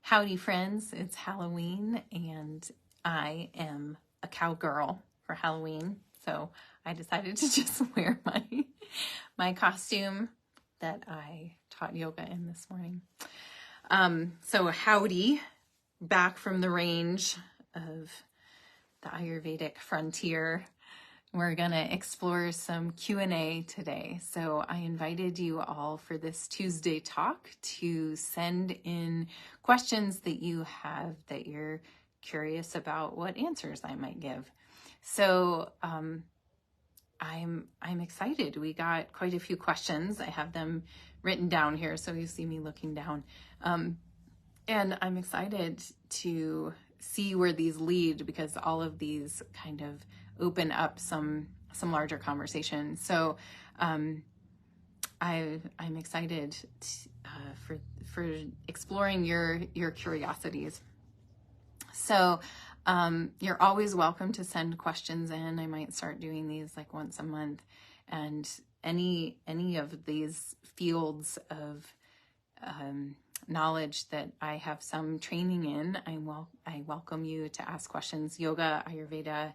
Howdy friends, it's Halloween and I am a cowgirl for Halloween. So I decided to just wear my costume that I taught yoga in this morning. So howdy, back from the range of the Ayurvedic frontier. We're gonna explore some Q&A today. So I invited you all for this Tuesday talk to send in questions that you have that you're curious about what answers I might give. So I'm excited. We got quite a few questions. I have them written down here, so you see me looking down. And I'm excited to see where these lead because all of these kind of open up some larger conversation. So I'm excited for exploring your curiosities. So you're always welcome to send questions in. I might start doing these like once a month, and any of these fields of knowledge that I have some training in, I welcome you to ask questions. Yoga, Ayurveda,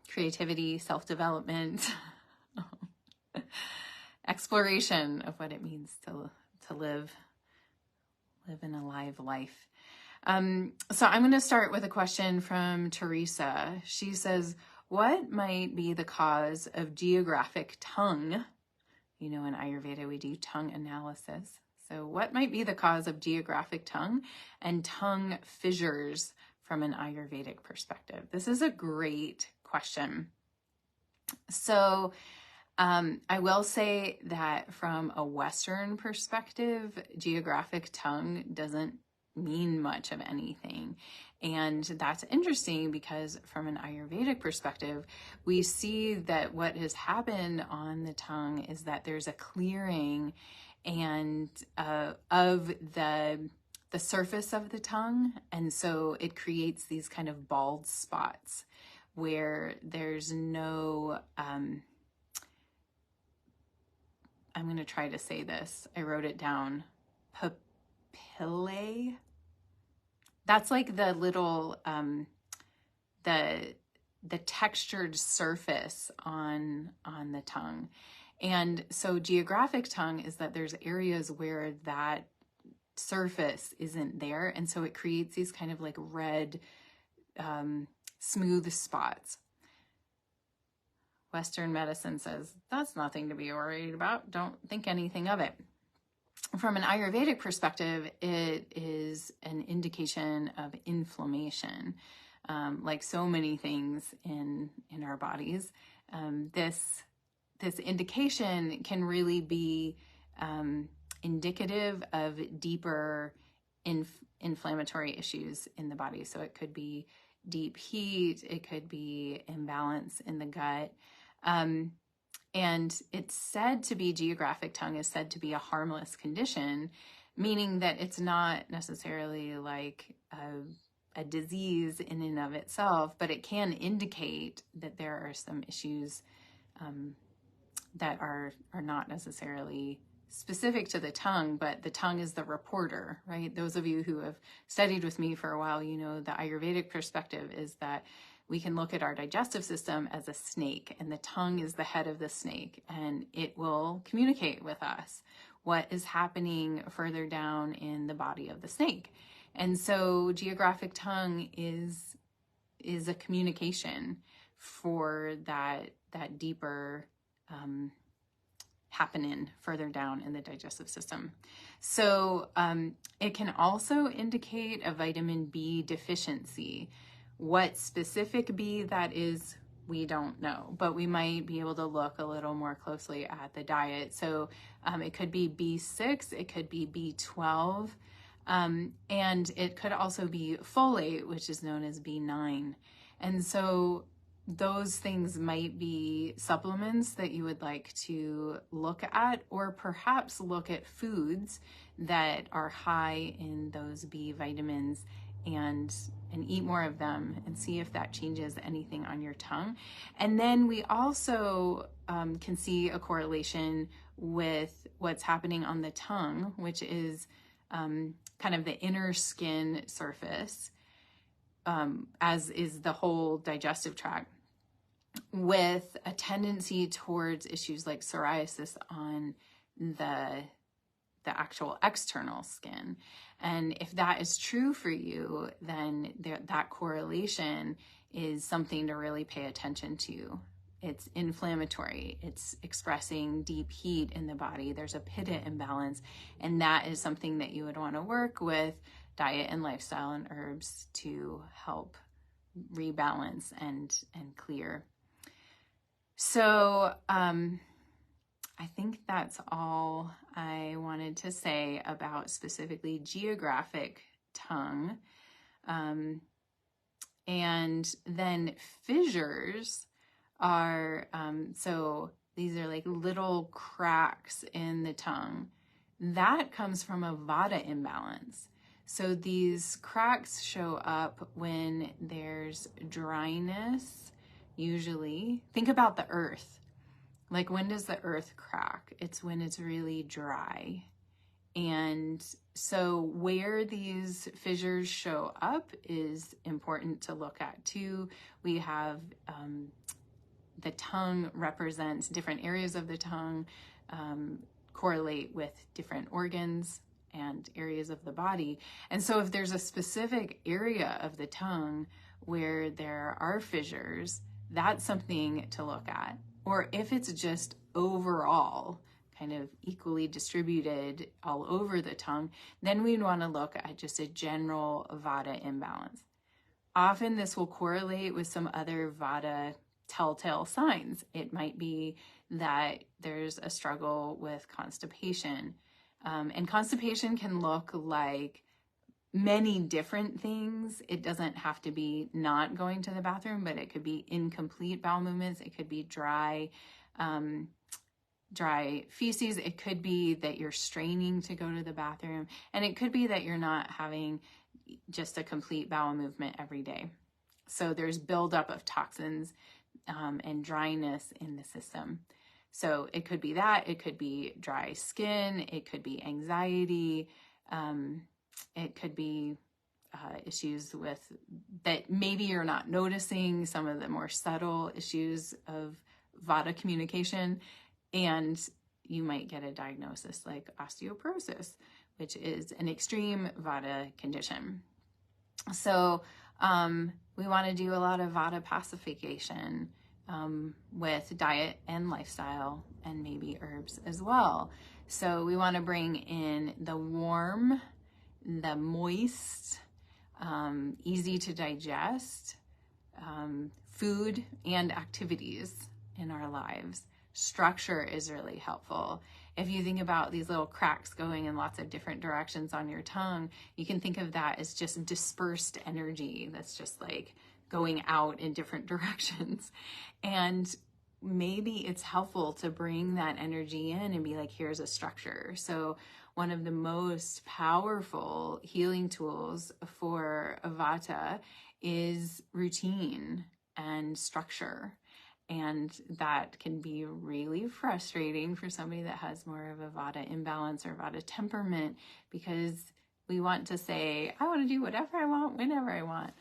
creativity, self-development, exploration of what it means to live an alive life. So I'm going to start with a question from Teresa. She says, what might be the cause of geographic tongue? You know, in Ayurveda, we do tongue analysis. So what might be the cause of geographic tongue and tongue fissures from an Ayurvedic perspective? This is a great question. So I will say that from a Western perspective, geographic tongue doesn't mean much of anything. And that's interesting because from an Ayurvedic perspective, we see that what has happened on the tongue is that there's a clearing and of the surface of the tongue, and so it creates these kind of bald spots where there's no I'm going to try to say this. I wrote it down. Papillae. That's like the little the textured surface on the tongue. And so geographic tongue is that there's areas where that surface isn't there, and so it creates these kind of like red smooth spots. Western medicine says that's nothing to be worried about, don't think anything of it. From an Ayurvedic perspective, it is an indication of inflammation. Like so many things in our bodies, this indication can really be indicative of deeper inflammatory issues in the body. So it could be deep heat, it could be imbalance in the gut. And it's said to be, geographic tongue is said to be a harmless condition, meaning that it's not necessarily like a disease in and of itself, but it can indicate that there are some issues that are not necessarily specific to the tongue, but the tongue is the reporter, right? Those of you who have studied with me for a while, you know, the Ayurvedic perspective is that we can look at our digestive system as a snake, and the tongue is the head of the snake, and it will communicate with us what is happening further down in the body of the snake. And so geographic tongue is a communication for that deeper happening further down in the digestive system. So it can also indicate a vitamin B deficiency. What specific B that is, we don't know, but we might be able to look a little more closely at the diet. So it could be B6, it could be B12, and it could also be folate, which is known as B9. And so those things might be supplements that you would like to look at, or perhaps look at foods that are high in those B vitamins and eat more of them and see if that changes anything on your tongue. And then we also can see a correlation with what's happening on the tongue, which is kind of the inner skin surface, as is the whole digestive tract, with a tendency towards issues like psoriasis on the actual external skin. And if that is true for you, then that correlation is something to really pay attention to. It's inflammatory. It's expressing deep heat in the body. There's a pitta imbalance, and that is something that you would want to work with diet and lifestyle and herbs to help rebalance and clear. So I think that's all I wanted to say about specifically geographic tongue. And then fissures are, so these are like little cracks in the tongue. That comes from a vata imbalance. So these cracks show up when there's dryness, usually. Think about the earth. Like, when does the earth crack? It's when it's really dry. And so where these fissures show up is important to look at too. We have the tongue represents different areas of the tongue, correlate with different organs and areas of the body. And so if there's a specific area of the tongue where there are fissures, that's something to look at. Or if it's just overall kind of equally distributed all over the tongue, then we'd want to look at just a general vata imbalance. Often this will correlate with some other vata telltale signs. It might be that there's a struggle with constipation. And constipation can look like many different things. It doesn't have to be not going to the bathroom, but it could be incomplete bowel movements. It could be dry feces. It could be that you're straining to go to the bathroom. And it could be that you're not having just a complete bowel movement every day. So there's buildup of toxins and dryness in the system. So it could be that. It could be dry skin. It could be anxiety. It could be issues with that maybe you're not noticing, some of the more subtle issues of vata communication, and you might get a diagnosis like osteoporosis, which is an extreme vata condition. So we want to do a lot of vata pacification with diet and lifestyle, and maybe herbs as well. So we want to bring in the warm, the moist, easy to digest food and activities in our lives. Structure is really helpful. If you think about these little cracks going in lots of different directions on your tongue, you can think of that as just dispersed energy that's just like going out in different directions. And maybe it's helpful to bring that energy in and be like, here's a structure. So one of the most powerful healing tools for Vata is routine and structure. And that can be really frustrating for somebody that has more of a Vata imbalance or Vata temperament, because we want to say, I want to do whatever I want, whenever I want.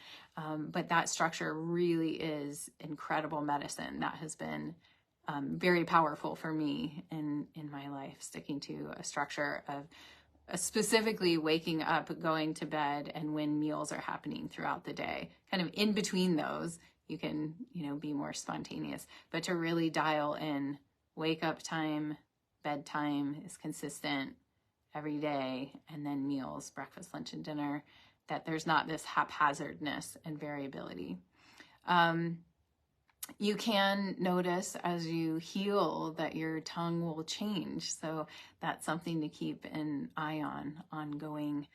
But that structure really is incredible medicine. That has been very powerful for me in my life, sticking to a structure of specifically waking up, going to bed, and when meals are happening throughout the day. Kind of in between those, you can, be more spontaneous. But to really dial in, wake up time, bedtime is consistent every day, and then meals, breakfast, lunch, and dinner, that there's not this haphazardness and variability. You can notice as you heal that your tongue will change. So that's something to keep an eye on, ongoing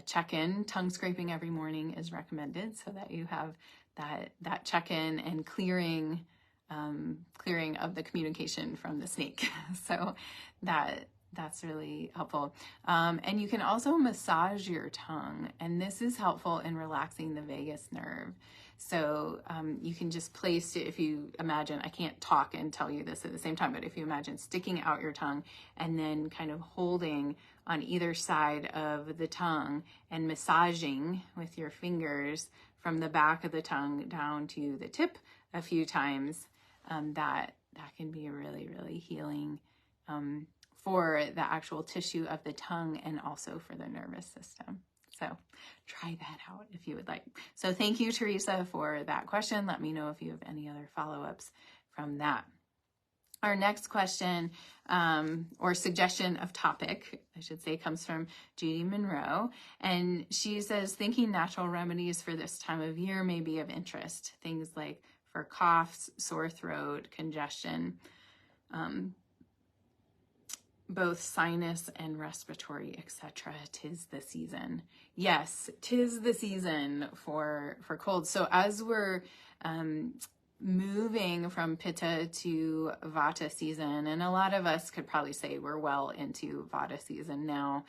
check-in. Tongue scraping every morning is recommended so that you have that check-in and clearing of the communication from the snake. So that's really helpful. And you can also massage your tongue, and this is helpful in relaxing the vagus nerve. So you can just place it, if you imagine, I can't talk and tell you this at the same time, but if you imagine sticking out your tongue and then kind of holding on either side of the tongue and massaging with your fingers from the back of the tongue down to the tip a few times, that can be really, really healing for the actual tissue of the tongue and also for the nervous system. So try that out if you would like. So thank you, Teresa, for that question. Let me know if you have any other follow-ups from that. Our next question, or suggestion of topic, I should say, comes from Judy Monroe. And she says, thinking natural remedies for this time of year may be of interest. Things like for coughs, sore throat, congestion, both sinus and respiratory, etc. Tis the season. Yes, tis the season for colds. So as we're moving from Pitta to Vata season, and a lot of us could probably say we're well into Vata season now.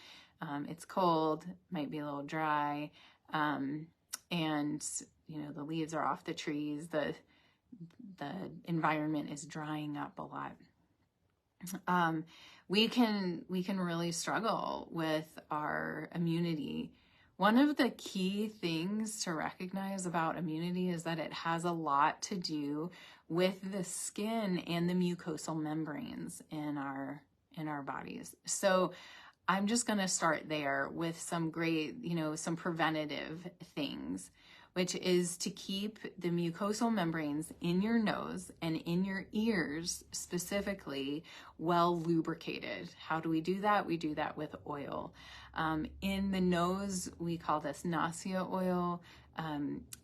It's cold, might be a little dry, and the leaves are off the trees. The environment is drying up a lot. We can really struggle with our immunity. One of the key things to recognize about immunity is that it has a lot to do with the skin and the mucosal membranes in our bodies. So I'm just going to start there with some great, some preventative things, which is to keep the mucosal membranes in your nose and in your ears specifically well lubricated. How do we do that? We do that with oil. In the nose, we call this nausea oil.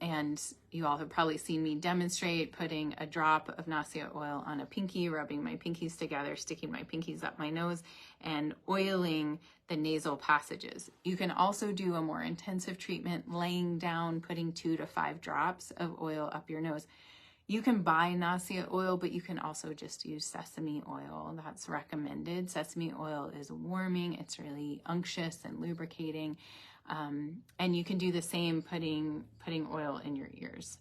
And you all have probably seen me demonstrate putting a drop of nausea oil on a pinky, rubbing my pinkies together, sticking my pinkies up my nose, and oiling the nasal passages. You can also do a more intensive treatment, laying down, putting 2 to 5 drops of oil up your nose. You can buy nausea oil, but you can also just use sesame oil. That's recommended. Sesame oil is warming. It's really unctuous and lubricating. And you can do the same putting oil in your ears.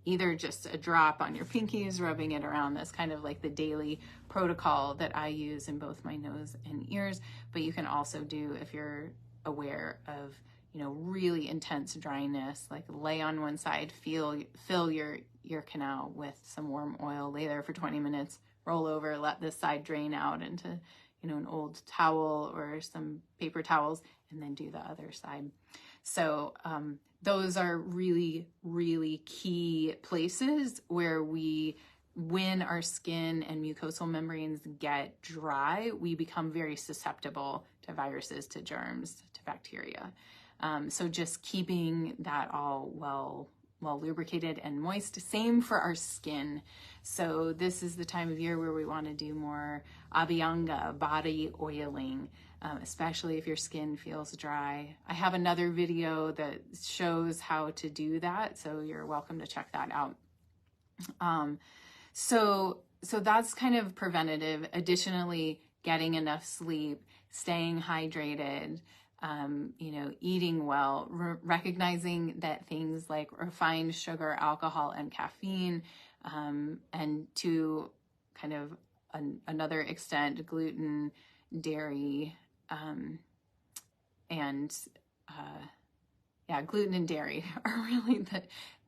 Either just a drop on your pinkies, rubbing it around. That's kind of like the daily protocol that I use in both my nose and ears. But you can also do, if you're aware of, really intense dryness, like lay on one side, fill your canal with some warm oil, lay there for 20 minutes, roll over, let this side drain out into, an old towel or some paper towels, and then do the other side. So those are really, really key places where when our skin and mucosal membranes get dry, we become very susceptible to viruses, to germs, to bacteria. So just keeping that all well lubricated and moist. Same for our skin. So this is the time of year where we want to do more abhyanga, body oiling, especially if your skin feels dry. I have another video that shows how to do that, so you're welcome to check that out. So that's kind of preventative. Additionally, getting enough sleep, staying hydrated, eating well, recognizing that things like refined sugar, alcohol, and caffeine, and to kind of another extent, gluten, dairy, gluten and dairy are really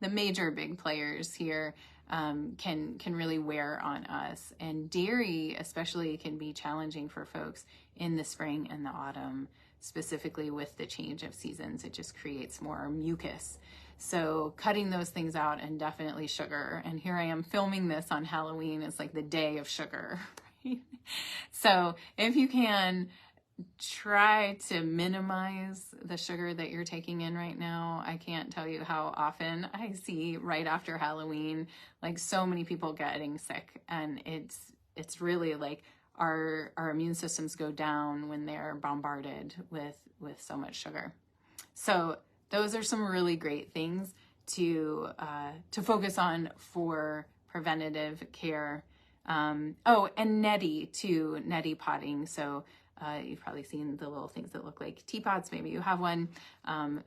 the major big players here. Can really wear on us, and dairy especially can be challenging for folks in the spring and the autumn, specifically with the change of seasons. It just creates more mucus. So cutting those things out, and definitely sugar. And here I am filming this on Halloween. It's like the day of sugar, right? So if you can, try to minimize the sugar that you're taking in right now. I can't tell you how often I see right after Halloween, like so many people getting sick, and it's really like our immune systems go down when they're bombarded with so much sugar. So those are some really great things to focus on for preventative care. And neti too, neti potting. So you've probably seen the little things that look like teapots. Maybe you have one.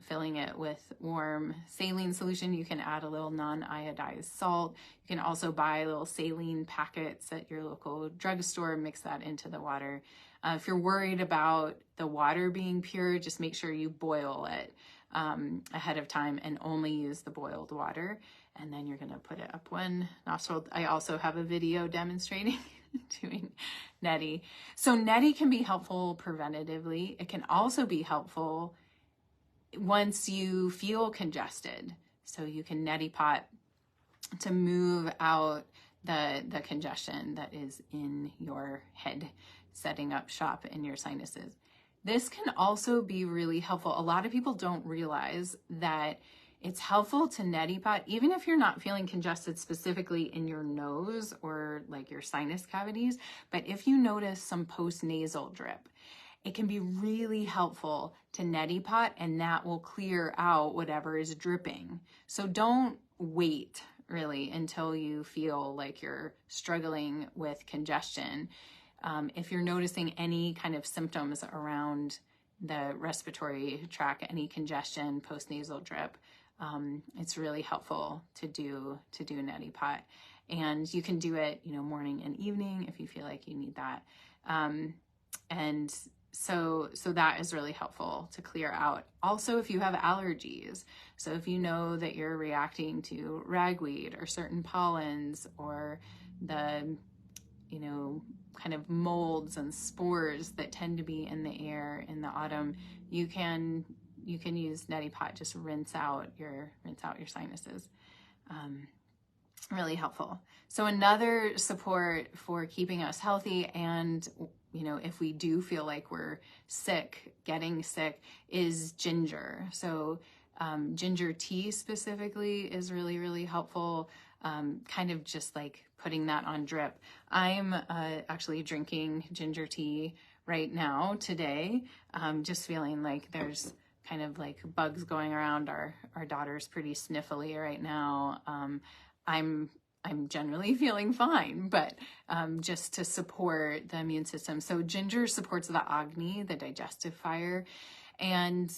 Filling it with warm saline solution. You can add a little non-iodized salt. You can also buy little saline packets at your local drugstore, mix that into the water. If you're worried about the water being pure, just make sure you boil it ahead of time and only use the boiled water. And then you're gonna put it up one nostril. I also have a video demonstrating doing neti. So neti can be helpful preventatively. It can also be helpful once you feel congested. So you can neti pot to move out the congestion that is in your head, setting up shop in your sinuses. This can also be really helpful. A lot of people don't realize that it's helpful to neti pot, even if you're not feeling congested specifically in your nose or like your sinus cavities. But if you notice some post-nasal drip, it can be really helpful to neti pot, and that will clear out whatever is dripping. So don't wait really until you feel like you're struggling with congestion. If you're noticing any kind of symptoms around the respiratory tract, any congestion, post-nasal drip, it's really helpful to do neti pot. And you can do it, morning and evening if you feel like you need that. And so that is really helpful to clear out. Also, if you have allergies, so if you know that you're reacting to ragweed or certain pollens or the, kind of molds and spores that tend to be in the air in the autumn, you can use neti pot. Just rinse out your sinuses. Really helpful. So another support for keeping us healthy, and if we do feel like we're getting sick, is ginger. So ginger tea specifically is really, really helpful. Kind of just like putting that on drip. I'm actually drinking ginger tea right now today. Just feeling like there's kind of like bugs going around. Our daughter's pretty sniffly right now. I'm generally feeling fine, but just to support the immune system. So ginger supports the Agni, the digestive fire. And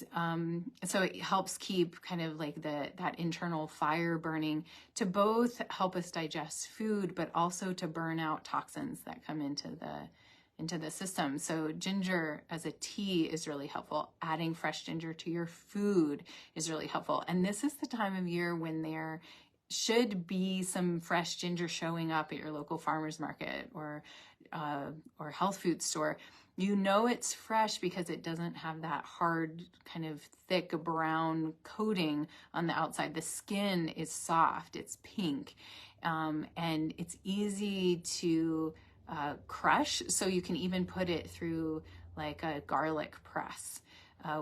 so it helps keep kind of like that internal fire burning to both help us digest food, but also to burn out toxins that come into the system. So ginger as a tea is really helpful. Adding fresh ginger to your food is really helpful. And this is the time of year when there should be some fresh ginger showing up at your local farmer's market or health food store. It's fresh because it doesn't have that hard kind of thick brown coating on the outside. The skin is soft, it's pink, and it's easy to crush. So you can even put it through like a garlic press.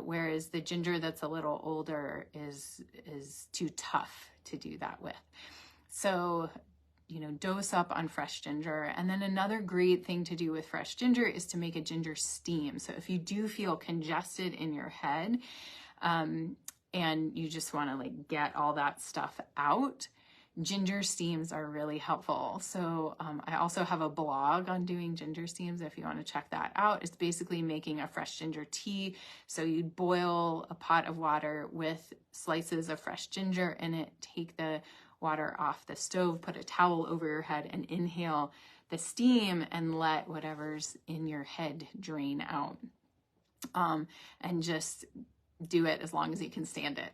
Whereas the ginger that's a little older is too tough to do that with. So, dose up on fresh ginger. And then another great thing to do with fresh ginger is to make a ginger steam. So if you do feel congested in your head, and you just want to like get all that stuff out, ginger steams are really helpful. So I also have a blog on doing ginger steams if you want to check that out. It's basically making a fresh ginger tea. So you'd boil a pot of water with slices of fresh ginger in it, take the water off the stove, put a towel over your head and inhale the steam and let whatever's in your head drain out. And just do it as long as you can stand it.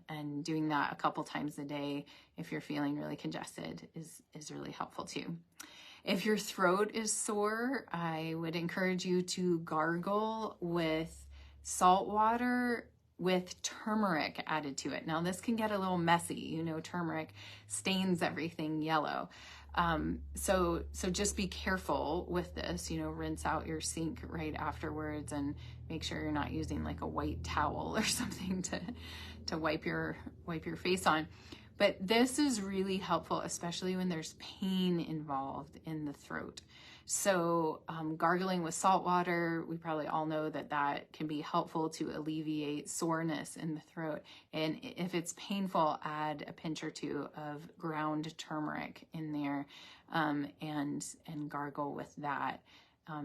And doing that a couple times a day if you're feeling really congested is really helpful too. If your throat is sore, I would encourage you to gargle with salt water with turmeric added to it. Now this can get a little messy. Turmeric stains everything yellow. So just be careful with this, rinse out your sink right afterwards and make sure you're not using like a white towel or something to wipe your face on. But this is really helpful, especially when there's pain involved in the throat. So gargling with salt water, we probably all know that can be helpful to alleviate soreness in the throat. And if it's painful, add a pinch or two of ground turmeric in there and gargle with that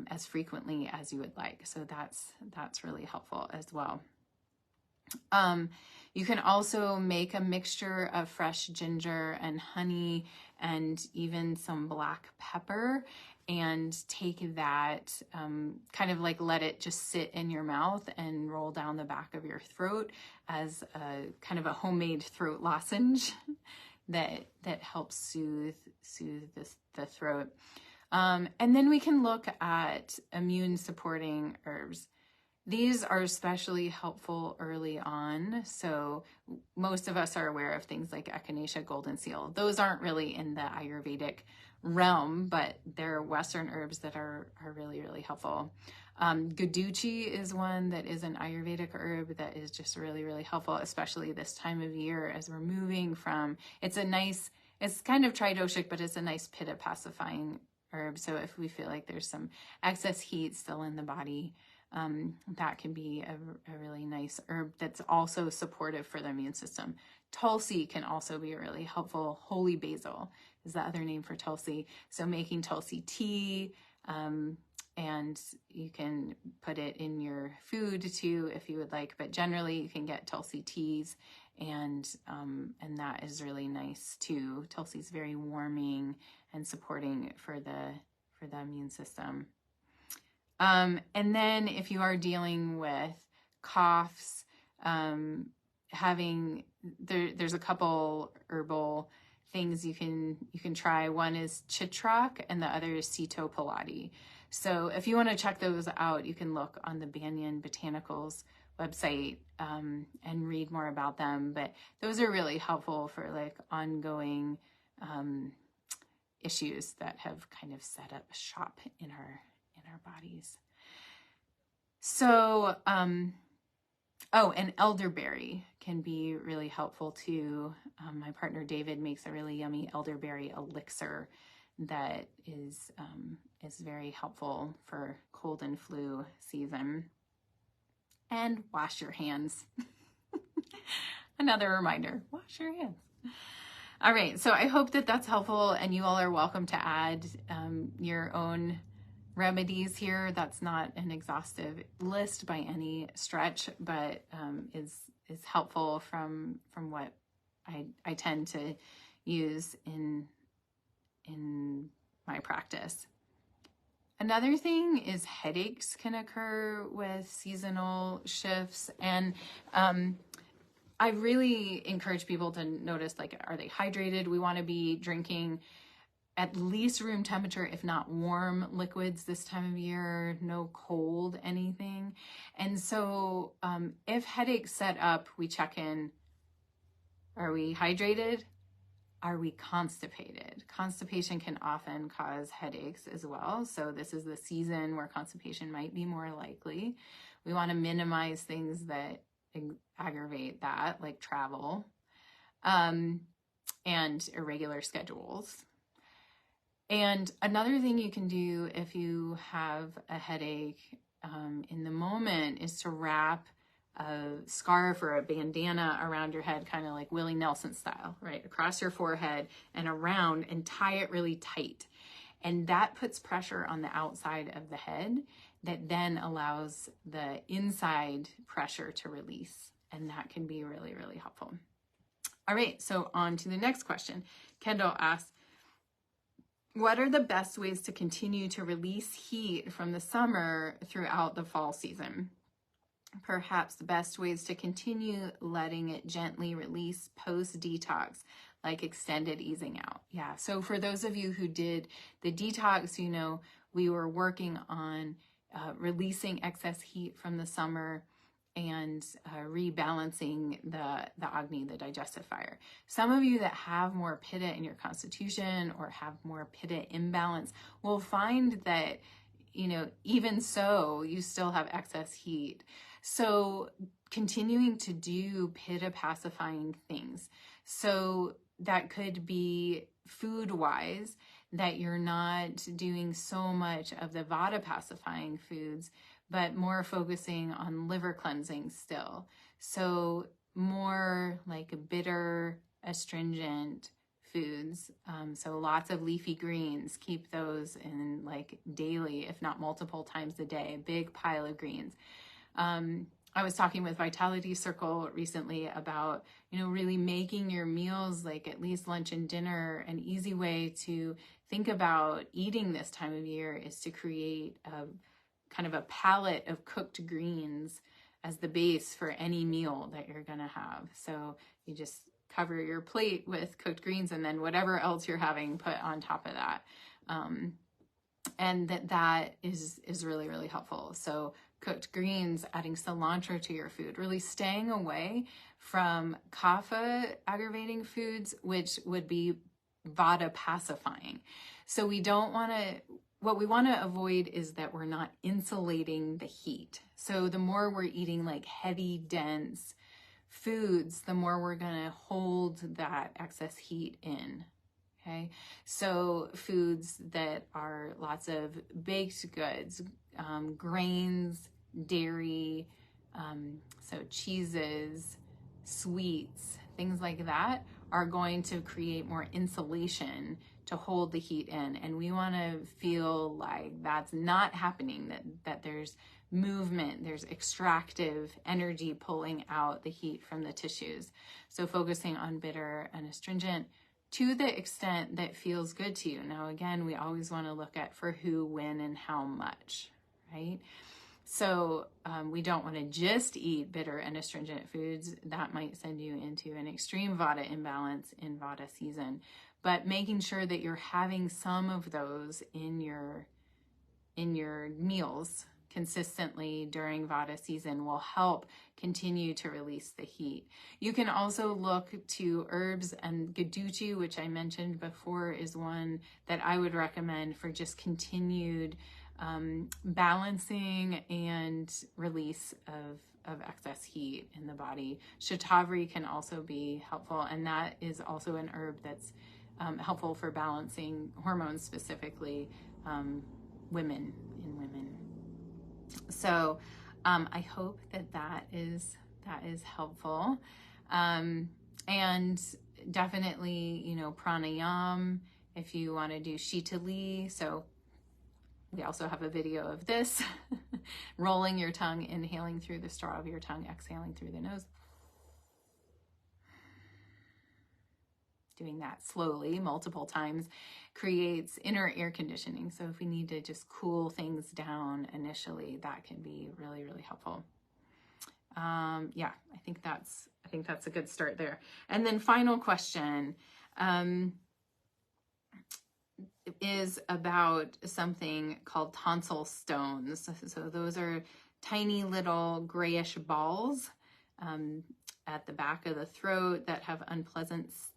as frequently as you would like. So that's really helpful as well. You can also make a mixture of fresh ginger and honey and even some black pepper and take that, kind of like let it just sit in your mouth and roll down the back of your throat as a kind of a homemade throat lozenge that helps soothe the throat. And then we can look at immune supporting herbs. These are especially helpful early on. So most of us are aware of things like echinacea, golden seal. Those aren't really in the Ayurvedic realm, but they're Western herbs that are really, really helpful. Guduchi is one that is an Ayurvedic herb that is just really, really helpful, especially this time of year as we're moving from, it's kind of tridoshic, but it's a nice pitta pacifying herb. So if we feel like there's some excess heat still in the body, that can be a really nice herb that's also supportive for the immune system. Tulsi can also be really helpful. Holy basil is the other name for Tulsi. So making Tulsi tea, and you can put it in your food too if you would like, but generally you can get Tulsi teas, and that is really nice too. Tulsi is very warming and supporting for the immune system. And then if you are dealing with coughs, there's a couple herbal things you can try. One is chitrak and the other is Sitopalati. So if you want to check those out, you can look on the Banyan Botanicals website, and read more about them. But those are really helpful for like ongoing issues that have kind of set up shop in our bodies. So, and elderberry can be really helpful too. My partner David makes a really yummy elderberry elixir that is very helpful for cold and flu season. And wash your hands. Another reminder, wash your hands. All right, so I hope that that's helpful, and you all are welcome to add your own remedies here. That's not an exhaustive list by any stretch, but is helpful from what I tend to use in my practice. Another thing is headaches can occur with seasonal shifts, and I really encourage people to notice, like, are they hydrated? We want to be drinking at least room temperature, if not warm liquids this time of year, no cold anything. And so if headaches set up, we check in, are we hydrated? Are we constipated? Constipation can often cause headaches as well. So this is the season where constipation might be more likely. We want to minimize things that aggravate that, like travel, and irregular schedules. And another thing you can do if you have a headache in the moment is to wrap a scarf or a bandana around your head, kind of like Willie Nelson style, right? Across your forehead and around, and tie it really tight. And that puts pressure on the outside of the head that then allows the inside pressure to release. And that can be really, really helpful. All right, so on to the next question. Kendall asks, what are the best ways to continue to release heat from the summer throughout the fall season? Perhaps the best ways to continue letting it gently release post-detox, like extended easing out. Yeah, so for those of you who did the detox, you know, we were working on releasing excess heat from the summer and rebalancing the Agni, the digestive fire. Some of you that have more pitta in your constitution or have more pitta imbalance will find that, you know, even so, you still have excess heat. So continuing to do pitta pacifying things. So that could be food-wise, that you're not doing so much of the vata pacifying foods, but more focusing on liver cleansing still. So more like bitter, astringent foods. So lots of leafy greens, keep those in like daily, if not multiple times a day, a big pile of greens. I was talking with Vitality Circle recently about, really making your meals, like at least lunch and dinner. An easy way to think about eating this time of year is to create a kind of a palette of cooked greens as the base for any meal that you're going to have. So you just cover your plate with cooked greens, and then whatever else you're having put on top of that. And that is really, really helpful. So cooked greens, adding cilantro to your food, really staying away from kapha aggravating foods, which would be vata pacifying. So we don't want to, what we want to avoid is that we're not insulating the heat. So the more we're eating like heavy, dense foods, the more we're going to hold that excess heat in. Okay, so foods that are lots of baked goods, grains, dairy, so cheeses, sweets, things like that are going to create more insulation to hold the heat in. And we want to feel like that's not happening, that there's movement, there's extractive energy pulling out the heat from the tissues. So focusing on bitter and astringent to the extent that feels good to you. Now, again, we always want to look at for who, when, and how much, right? So we don't want to just eat bitter and astringent foods. That might send you into an extreme vata imbalance in vata season. But making sure that you're having some of those in your meals consistently during vata season will help continue to release the heat. You can also look to herbs, and Gaduchi, which I mentioned before, is one that I would recommend for just continued balancing and release of excess heat in the body. Shatavari can also be helpful, and that is also an herb that's helpful for balancing hormones, specifically women. So I hope that is helpful. And definitely, pranayam, if you want to do shitali. So we also have a video of this, rolling your tongue, inhaling through the straw of your tongue, exhaling through the nose. Doing that slowly, multiple times, creates inner air conditioning. So if we need to just cool things down initially, that can be really, really helpful. Yeah, I think that's a good start there. And then final question is about something called tonsil stones. So those are tiny little grayish balls at the back of the throat that have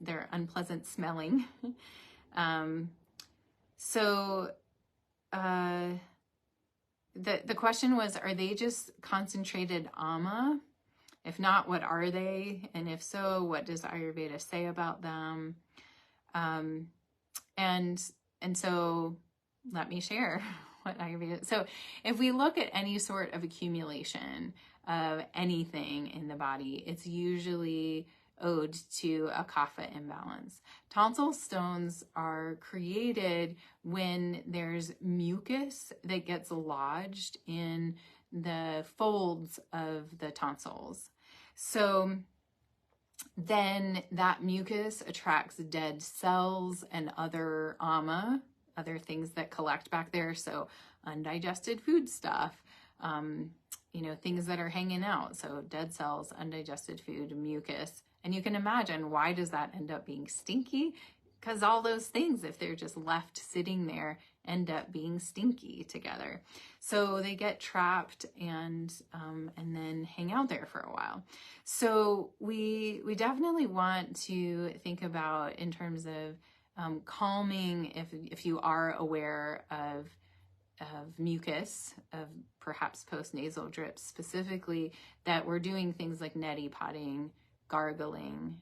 they're unpleasant smelling. The question was, are they just concentrated ama? If not, what are they? And if so, what does Ayurveda say about them? And so let me share what Ayurveda. So if we look at any sort of accumulation of anything in the body, it's usually owed to a kapha imbalance. Tonsil stones are created when there's mucus that gets lodged in the folds of the tonsils. So then that mucus attracts dead cells and other ama, other things that collect back there. So undigested food stuff, things that are hanging out. So dead cells, undigested food, mucus. And you can imagine, why does that end up being stinky? Because all those things, if they're just left sitting there, end up being stinky together. So they get trapped and then hang out there for a while. So we definitely want to think about, in terms of calming, if you are aware of mucus, of perhaps postnasal drips specifically, that we're doing things like neti potting, gargling.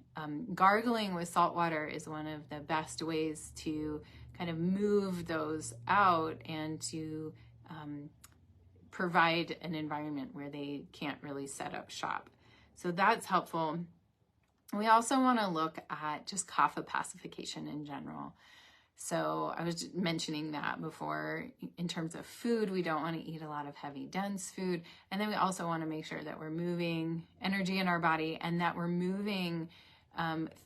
Gargling with salt water is one of the best ways to kind of move those out and to provide an environment where they can't really set up shop. So that's helpful. We also want to look at just kapha pacification in general. So I was just mentioning that before. In terms of food, we don't want to eat a lot of heavy, dense food. And then we also want to make sure that we're moving energy in our body and that we're moving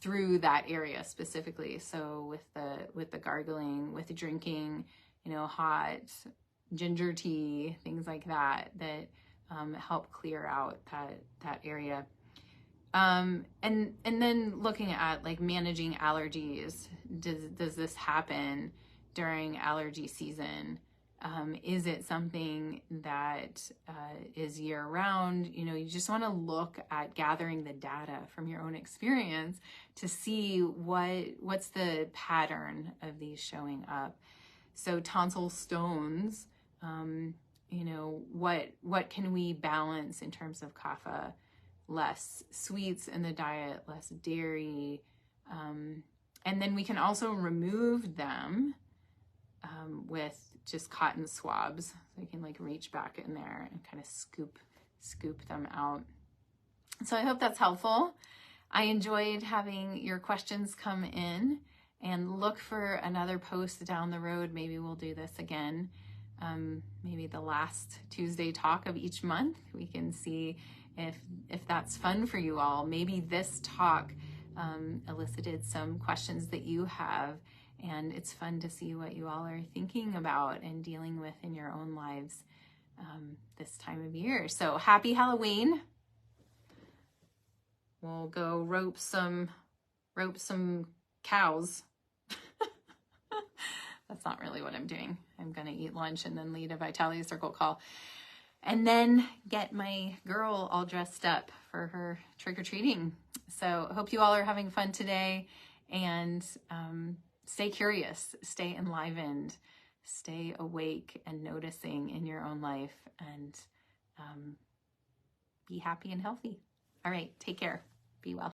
through that area specifically. So with the gargling, with the drinking, hot ginger tea, things like that, that help clear out that area. And then looking at like managing allergies. Does this happen during allergy season? Is it something that is year round? You just want to look at gathering the data from your own experience to see what's the pattern of these showing up. So tonsil stones, what can we balance in terms of kapha? Less sweets in the diet, less dairy. And then we can also remove them with just cotton swabs. So you can like reach back in there and kind of scoop them out. So I hope that's helpful. I enjoyed having your questions come in, and look for another post down the road. Maybe we'll do this again. Maybe the last Tuesday talk of each month. We can see if that's fun for you all. Maybe this talk elicited some questions that you have, and it's fun to see what you all are thinking about and dealing with in your own lives this time of year. So happy Halloween. We'll go rope some cows. That's not really what I'm doing. I'm going to eat lunch and then lead a Vitality Circle call. And then get my girl all dressed up for her trick-or-treating. So I hope you all are having fun today, and stay curious, stay enlivened, stay awake and noticing in your own life, and be happy and healthy. All right, take care. Be well.